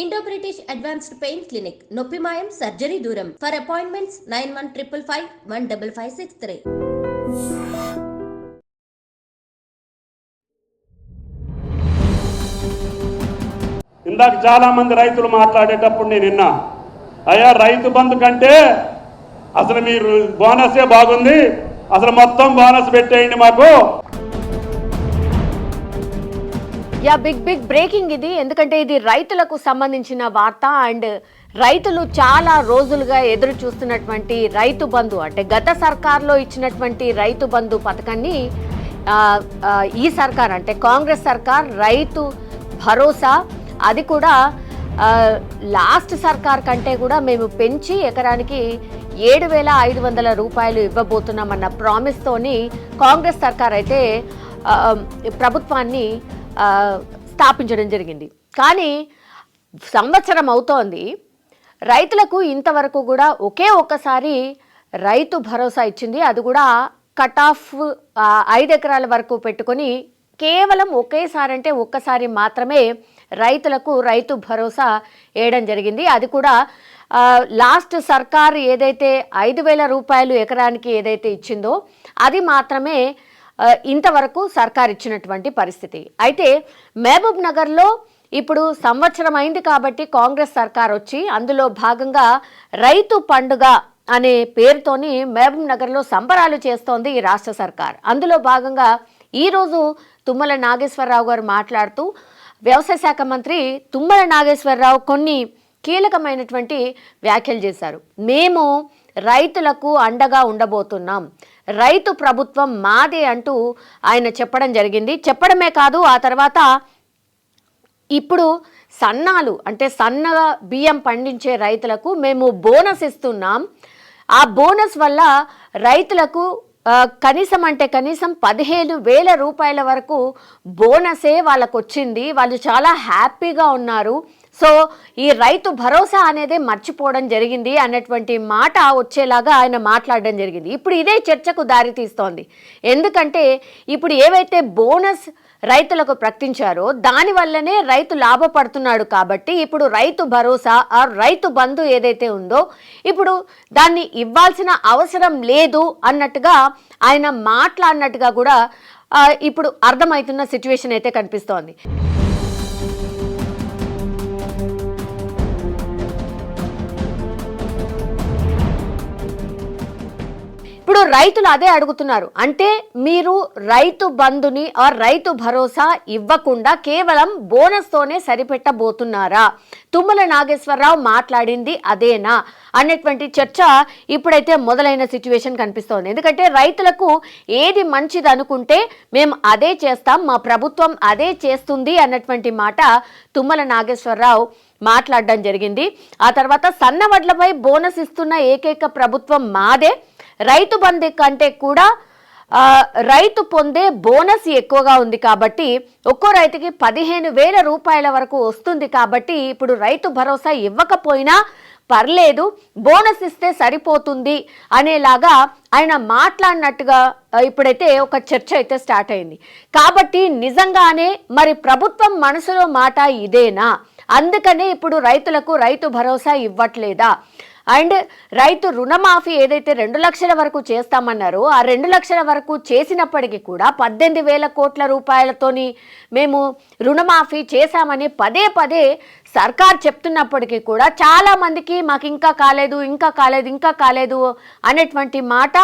Indo British advanced pain clinic నొప్పి మాయం surgery దూరం ఫర్ అపాయింట్మెంట్స్ 9155515563. ఇందాక చాలా మంది రైతులు మాట్లాడేటప్పుడు నేను విన్నా, అయ్యా రైతు బంధు కంటే అసలు మీరు బోనసే బాగుంది, అసలు మొత్తం బోనస్ పెట్టేయండి మాకు. బిగ్ బ్రేకింగ్ ఇది. ఎందుకంటే ఇది రైతులకు సంబంధించిన వార్త. అండ్ రైతులు చాలా రోజులుగా ఎదురు చూస్తున్నటువంటి రైతు బంధు, అంటే గత సర్కార్లో ఇచ్చినటువంటి రైతు బంధు పథకాన్ని ఈ సర్కార్, అంటే కాంగ్రెస్ సర్కార్ రైతు భరోసా, అది కూడా లాస్ట్ సర్కార్ కంటే కూడా మేము పెంచి ఎకరానికి 7,500 రూపాయలు ఇవ్వబోతున్నామన్న ప్రామిస్తోని కాంగ్రెస్ సర్కార్ అయితే ప్రభుత్వాన్ని స్థాపించడం జరిగింది. కానీ సంవత్సరం అవుతోంది, రైతులకు ఇంతవరకు కూడా ఒక్కసారి రైతు భరోసా ఇచ్చింది. అది కూడా కట్ ఆఫ్ 5 ఎకరాల వరకు పెట్టుకొని కేవలం ఒక్కసారి మాత్రమే రైతులకు రైతు భరోసా వేయడం జరిగింది. అది కూడా లాస్ట్ సర్కార్ ఏదైతే 5,000 రూపాయలు ఎకరానికి ఏదైతే ఇచ్చిందో అది మాత్రమే ఇంతవరకు సర్కార్ ఇచ్చినటువంటి పరిస్థితి. అయితే మహబూబ్ నగర్లో ఇప్పుడు సంవత్సరం అయింది కాబట్టి కాంగ్రెస్ సర్కార్ వచ్చి అందులో భాగంగా రైతు పండుగ అనే పేరుతోని మహబూబ్ నగర్లో సంబరాలు చేస్తోంది ఈ రాష్ట్ర సర్కార్. అందులో భాగంగా ఈరోజు తుమ్మల నాగేశ్వరరావు గారు మాట్లాడుతూ, వ్యవసాయ శాఖ మంత్రి తుమ్మల నాగేశ్వరరావు కొన్ని కీలకమైనటువంటి వ్యాఖ్యలు చేశారు. మేము రైతులకు అండగా ఉండబోతున్నాం, రైతు ప్రభుత్వం మాదే అంటూ ఆయన చెప్పడం జరిగింది. చెప్పడమే కాదు, ఆ తర్వాత ఇప్పుడు సన్నాలు, అంటే సన్న బియ్యం పండించే రైతులకు మేము బోనస్ ఇస్తున్నాం, ఆ బోనస్ వల్ల రైతులకు కనీసం 15,000 రూపాయల వరకు బోనసే వాళ్ళకు వచ్చింది, వాళ్ళు చాలా హ్యాపీగా ఉన్నారు, సో ఈ రైతు భరోసా అనేది మర్చిపోవడం జరిగింది అన్నటువంటి మాట వచ్చేలాగా ఆయన మాట్లాడడం జరిగింది. ఇప్పుడు ఇదే చర్చకు దారి తీస్తోంది. ఎందుకంటే ఇప్పుడు ఏవైతే బోనస్ రైతులకు ప్రకటించారో దానివల్లనే రైతు లాభపడుతున్నాడు. కాబట్టి ఇప్పుడు రైతు భరోసా ఆ రైతు బంధు ఏదైతే ఉందో ఇప్పుడు దాన్ని ఇవ్వాల్సిన అవసరం లేదు అన్నట్టుగా ఆయన మాట్లాడినట్టుగా కూడా ఇప్పుడు అర్థమవుతున్న సిచ్యువేషన్ అయితే కనిపిస్తోంది. ఇప్పుడు రైతులు అదే అడుగుతున్నారు, అంటే మీరు రైతు బంధుని రైతు భరోసా ఇవ్వకుండా కేవలం బోనస్ తోనే సరిపెట్టబోతున్నారా? తుమ్మల నాగేశ్వరరావు మాట్లాడింది అదేనా అనేటువంటి చర్చ ఇప్పుడైతే మొదలైన సిచ్యువేషన్ కనిపిస్తోంది. ఎందుకంటే రైతులకు ఏది మంచిది అనుకుంటే మేము అదే చేస్తాం, మా ప్రభుత్వం అదే చేస్తుంది అన్నటువంటి మాట తుమ్మల నాగేశ్వరరావు మాట్లాడడం జరిగింది. ఆ తర్వాత సన్నవడ్లపై బోనస్ ఇస్తున్న ఏకైక ప్రభుత్వం మాదే, రైతు బంధు కంటే కూడా రైతు పొందే బోనస్ ఎక్కువగా ఉంది కాబట్టి ఒక్కో రైతుకి 15,000 రూపాయల వరకు వస్తుంది. కాబట్టి ఇప్పుడు రైతు భరోసా ఇవ్వకపోయినా పర్లేదు, బోనస్ ఇస్తే సరిపోతుంది అనేలాగా ఆయన మాట్లాడినట్టుగా ఇప్పుడైతే ఒక చర్చ అయితే స్టార్ట్ అయింది. కాబట్టి నిజంగానే మరి ప్రభుత్వం మనసులో మాట ఇదేనా? అందుకనే ఇప్పుడు రైతులకు రైతు భరోసా ఇవ్వట్లేదా? అండ్ రైతు రుణమాఫీ ఏదైతే 2 లక్షల వరకు చేస్తామన్నారో ఆ 2 లక్షల వరకు చేసినప్పటికీ కూడా 18,000 కోట్ల రూపాయలతోని మేము రుణమాఫీ చేశామని పదే సర్కార్ చెప్తున్నప్పటికీ కూడా చాలా మందికి మాకు ఇంకా కాలేదు అనేటువంటి మాట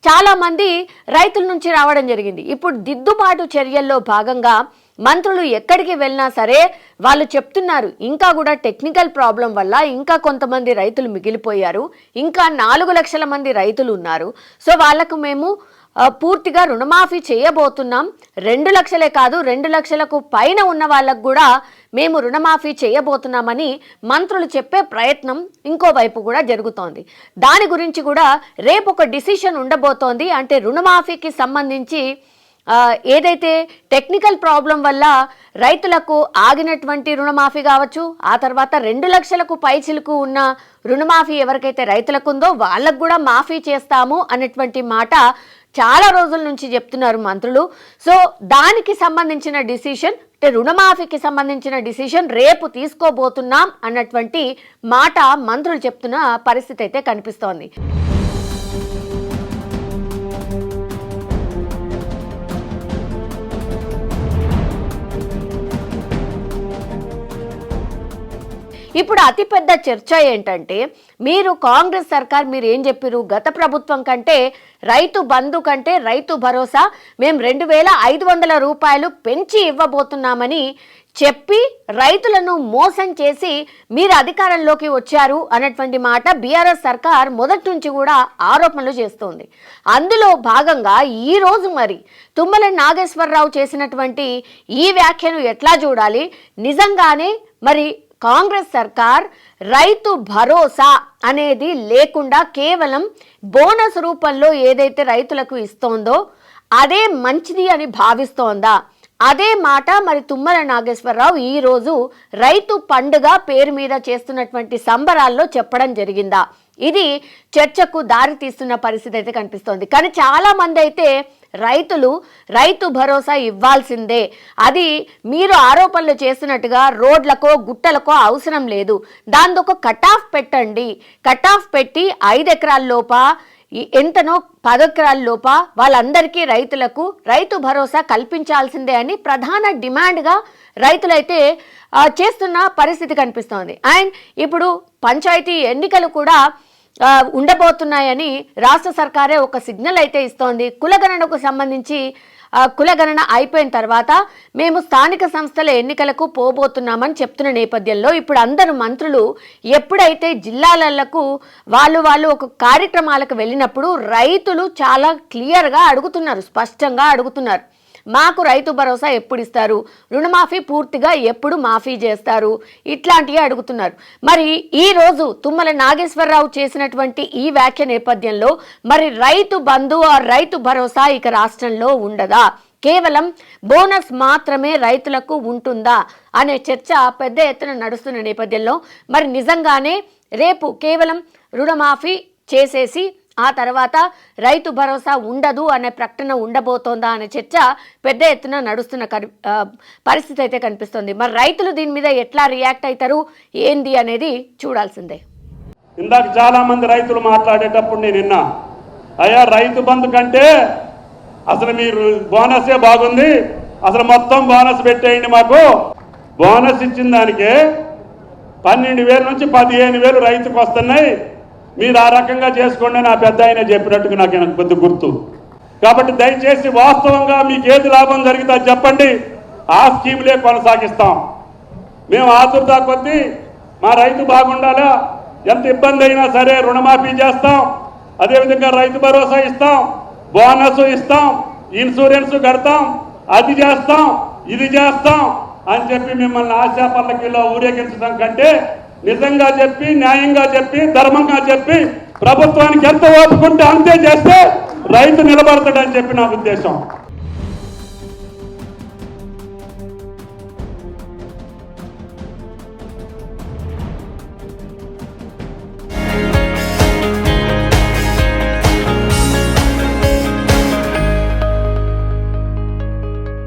చాలా మంది రైతుల నుంచి రావడం జరిగింది. ఇప్పుడు దిద్దుబాటు చర్యల్లో భాగంగా మంత్రులు ఎక్కడికి వెళ్ళినా సరే వాళ్ళు చెప్తున్నారు, ఇంకా కూడా టెక్నికల్ ప్రాబ్లం వల్ల ఇంకా కొంతమంది రైతులు మిగిలిపోయారు, ఇంకా 4 లక్షల మంది రైతులు ఉన్నారు, సో వాళ్ళకు మేము పూర్తిగా రుణమాఫీ చేయబోతున్నాం, 2 లక్షలే కాదు 2 లక్షలకు పైన ఉన్న వాళ్ళకు కూడా మేము రుణమాఫీ చేయబోతున్నామని మంత్రులు చెప్పే ప్రయత్నం ఇంకోవైపు కూడా జరుగుతోంది. దాని గురించి కూడా రేపు ఒక డిసిషన్ ఉండబోతోంది. అంటే రుణమాఫీకి సంబంధించి ఏదైతే టెక్నికల్ ప్రాబ్లం వల్ల రైతులకు ఆగినటువంటి రుణమాఫీ కావచ్చు, ఆ తర్వాత 2 లక్షలకు పైచిలకు ఉన్న రుణమాఫీ ఎవరికైతే రైతులకు ఉందో వాళ్ళకు కూడా మాఫీ చేస్తాము అనేటువంటి మాట చాలా రోజుల నుంచి చెప్తున్నారు మంత్రులు. సో దానికి సంబంధించిన డిసిషన్ అంటే రుణమాఫీకి సంబంధించిన డిసిషన్ రేపు తీసుకోబోతున్నాం అన్నటువంటి మాట మంత్రులు చెప్తున్న పరిస్థితి అయితే కనిపిస్తోంది. ఇప్పుడు అతిపెద్ద చర్చ ఏంటంటే, మీరు కాంగ్రెస్ సర్కార్ మీరు ఏం చెప్పారు, గత ప్రభుత్వం కంటే రైతు బంధు కంటే రైతు భరోసా మేము 2,500 రూపాయలు పెంచి ఇవ్వబోతున్నామని చెప్పి రైతులను మోసం చేసి మీరు అధికారంలోకి వచ్చారు అన్నటువంటి మాట బీఆర్ఎస్ సర్కార్ మొదటి నుంచి కూడా ఆరోపణలు చేస్తోంది. అందులో భాగంగా ఈరోజు మరి తుమ్మల నాగేశ్వరరావు చేసినటువంటి ఈ వ్యాఖ్యను ఎట్లా చూడాలి? నిజంగానే మరి కాంగ్రెస్ సర్కార్ రైతు భరోసా అనేది లేకుండా కేవలం బోనస్ రూపంలో ఏదైతే రైతులకు ఇస్తోందో అదే మంచిది అని భావిస్తోందా? అదే మాట మరి తుమ్మల నాగేశ్వరరావు ఈరోజు రైతు పండుగ పేరు మీద చేస్తున్నటువంటి సంబరాల్లో చెప్పడం జరిగిందా? ఇది చర్చకు దారి తీస్తున్న పరిస్థితి అయితే కనిపిస్తోంది. కానీ చాలా మంది అయితే రైతు భరోసా ఇవ్వాల్సిందే, అది మీరు ఆరోపణలు చేస్తున్నట్టుగా రోడ్లకో గుట్టలకో అవసరం లేదు, దాంతో ఒక కట్ ఆఫ్ పెట్టండి, కట్ ఆఫ్ పెట్టి 5 ఎకరాల లోప ఎంతనో 10 ఎకరాల లోప వాళ్ళందరికీ రైతులకు రైతు భరోసా కల్పించాల్సిందే అని ప్రధాన డిమాండ్గా రైతులైతే చేస్తున్న పరిస్థితి కనిపిస్తోంది. అండ్ ఇప్పుడు పంచాయతీ ఎన్నికలు కూడా ఉండబోతున్నాయని రాష్ట్ర సర్కారే ఒక సిగ్నల్ అయితే ఇస్తోంది. కులగణనకు సంబంధించి కులగణన అయిపోయిన తర్వాత మేము స్థానిక సంస్థల ఎన్నికలకు పోబోతున్నామని చెప్తున్న నేపథ్యంలో ఇప్పుడు అందరు మంత్రులు ఎప్పుడైతే జిల్లాలకు వాళ్ళు ఒక కార్యక్రమాలకు వెళ్ళినప్పుడు రైతులు చాలా క్లియర్గా అడుగుతున్నారు, స్పష్టంగా అడుగుతున్నారు, మాకు రైతు భరోసా ఎప్పుడు ఇస్తారు, రుణమాఫీ పూర్తిగా ఎప్పుడు మాఫీ చేస్తారు, ఇట్లాంటివి అడుగుతున్నారు. మరి ఈరోజు తుమ్మల నాగేశ్వరరావు చేసినటువంటి ఈ వ్యాఖ్య నేపథ్యంలో మరి రైతు బంధు రైతు భరోసా ఇక రాష్ట్రంలో ఉండదా, కేవలం బోనస్ మాత్రమే రైతులకు ఉంటుందా అనే చర్చ పెద్ద ఎత్తున నడుస్తున్న నేపథ్యంలో మరి నిజంగానే రేపు కేవలం రుణమాఫీ చేసేసి ఆ తర్వాత రైతు భరోసా ఉండదు అనే ప్రకటన ఉండబోతోందా అనే చర్చ పెద్ద ఎత్తున నడుస్తున్న పరిస్థితి అయితే కనిపిస్తుంది. మరి రైతులు దీని మీద ఎట్లా రియాక్ట్ అవుతారు ఏంది అనేది చూడాల్సిందే. ఇందాక చాలా మంది రైతులు మాట్లాడేటప్పుడు నేను విన్నా, అయ్యా రైతు బంధు కంటే అసలు మీరు బోనసే బాగుంది, అసలు మొత్తం బోనస్ పెట్టేయండి, మాకు బోనస్ ఇచ్చిన దానికే 12,000 నుంచి 15,000 రైతుకు వస్తున్నాయి, మీరు ఆ రకంగా చేసుకోండి నా పెద్ద ఆయన చెప్పినట్టుగా నాకు కొద్ది గుర్తు. కాబట్టి దయచేసి వాస్తవంగా మీకు ఏది లాభం జరిగితే అది చెప్పండి, ఆ స్కీములే కొనసాగిస్తాం. మేము ఆతురతా కొద్దీ మా రైతు బాగుండాలా, ఎంత ఇబ్బంది అయినా సరే రుణమాఫీ చేస్తాం, అదేవిధంగా రైతు భరోసా ఇస్తాం, బోనస్ ఇస్తాం, ఇన్సూరెన్స్ కడతాం, అది చేస్తాం ఇది చేస్తాం అని చెప్పి మిమ్మల్ని ఆశా పల్లకిలో ఊరేగించడం కంటే నిజంగా చెప్పి న్యాయంగా చెప్పి ధర్మంగా చెప్పి ప్రభుత్వానికి ఎంత ఓపుకుంటే అంతే చేస్తే రైతు నిలబడతాడని చెప్పి నా ఉద్దేశం.